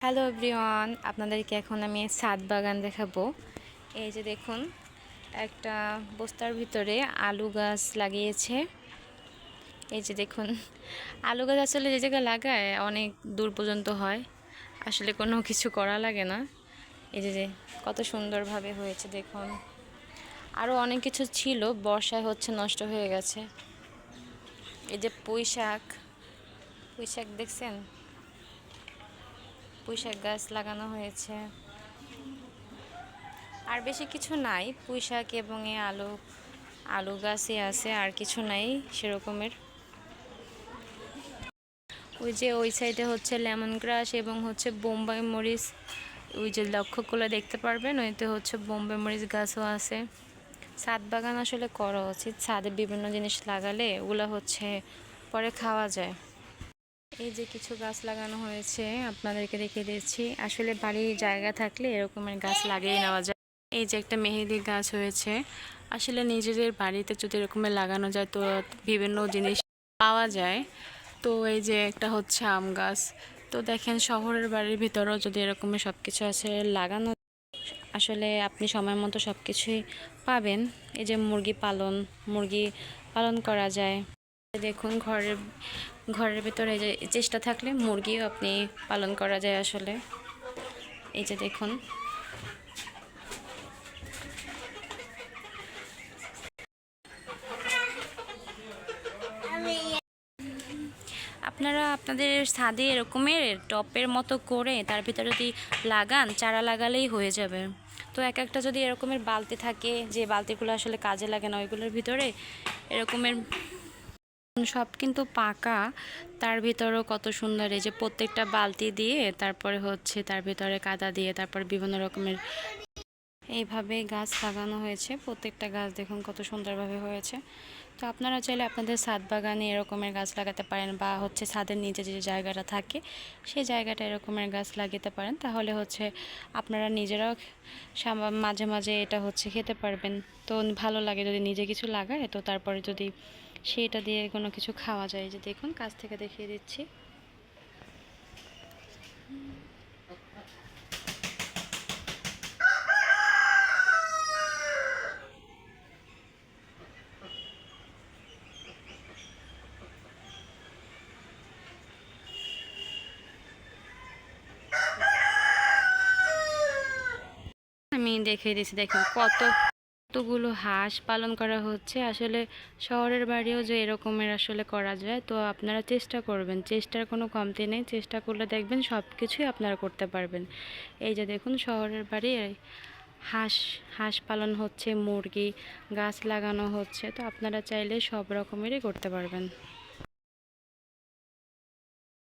Hello everyone, আপনাদেরকে এখন আমি ছাদ বাগান দেখাবো। এই যে দেখুন, একটা বস্তার ভিতরে আলু গাছ লাগিয়েছে। এই যে দেখুন, আলু গাছ আসলে যে জায়গায় লাগায় অনেক দূর পর্যন্ত হয়, আসলে কোনো কিছু করা লাগে না। এই যে কত সুন্দরভাবে হয়েছে দেখুন। আরও অনেক কিছু ছিল, বর্ষায় হচ্ছে নষ্ট হয়ে গেছে। এই যে পুঁই শাক দেখছেন, পুঁই শাক গাছ লাগানো হয়েছে। আর বেশি কিছু নাই, পুঁই শাক এবং এই আলু গাছই আছে, আর কিছু নাই সেরকমের। ওই যে ওই সাইডে হচ্ছে লেমন গ্রাস এবং হচ্ছে বোম্বাই মরিচ, ওই যে লক্ষ্য করলে দেখতে পারবেন, ওইতে হচ্ছে বোম্বাই মরিচ গাছও আছে। ছাদ বাগান আসলে করা উচিত, ছাদে বিভিন্ন জিনিস লাগালে ওগুলো হচ্ছে পরে খাওয়া যায়। এই যে কিছু গাছ লাগানো হয়েছে, আপনাদেরকে দেখিয়ে দিচ্ছি। আসলে বাড়ির জায়গা থাকলে এরকমের গাছ লাগিয়ে নেওয়া যায়। এই যে একটা মেহেদি গাছ হয়েছে, আসলে নিজেদের বাড়িতে যদি এরকমের লাগানো যায় তো বিভিন্ন জিনিস পাওয়া যায়। তো এই যে একটা হচ্ছে আম গাছ। তো দেখেন, শহরের বাড়ির ভিতরেও যদি এরকমের সব কিছু আছে লাগানো, আসলে আপনি সময় মতো সব কিছুই পাবেন। এই যে মুরগি পালন করা যায়। দেখুন, ঘরের ভিতরে যে চেষ্টা থাকলে মুরগিও আপনি পালন করা যায় আসলে। এই যে দেখুন, আপনারা আপনাদের ছাদে এরকমের টপের মতো করে তার ভিতরে যদি লাগান, চারা লাগালেই হয়ে যাবে। তো এক একটা যদি এরকমের বালতি থাকে, যে বালতিগুলো আসলে কাজে লাগে না, ওইগুলোর ভিতরে এরকমের সব কিন্তু পাকা, তার ভিতরেও কত সুন্দর। এই যে প্রত্যেকটা বালতি দিয়ে তারপরে হচ্ছে তার ভিতরে কাদা দিয়ে তারপর বিভিন্ন রকমের এইভাবে গাছ লাগানো হয়েছে। প্রত্যেকটা গাছ দেখুন কত সুন্দরভাবে হয়েছে। তো আপনারা চাইলে আপনাদের ছাদ বাগানে এরকমের গাছ লাগাতে পারেন, বা হচ্ছে ছাদের নিচে যে জায়গাটা থাকে সেই জায়গাটা এরকমের গাছ লাগাতে পারেন। তাহলে হচ্ছে আপনারা নিজেরাও মাঝে মাঝে এটা হচ্ছে খেতে পারবেন। তো ভালো লাগে যদি নিজে কিছু লাগায়, তো তারপরে যদি সেটা দিয়ে কোনো কিছু খাওয়া যায়। যে দেখুন, কাছ থেকে দেখিয়ে দিচ্ছি। আমি দেখিয়ে দিচ্ছি, দেখুন কতগুলো হাঁস পালন করা হচ্ছে। আসলে শহরের বাড়িও যে এরকমের আসলে করা যায়, তো আপনারা চেষ্টা করবেন, চেষ্টার কোনো কমতি নেই। চেষ্টা করলে দেখবেন সব কিছুই আপনারা করতে পারবেন। এই যে দেখুন, শহরের বাড়ি হাঁস হাঁস পালন হচ্ছে, মুরগি গাছ লাগানো হচ্ছে। তো আপনারা চাইলে সব রকমেরই করতে পারবেন।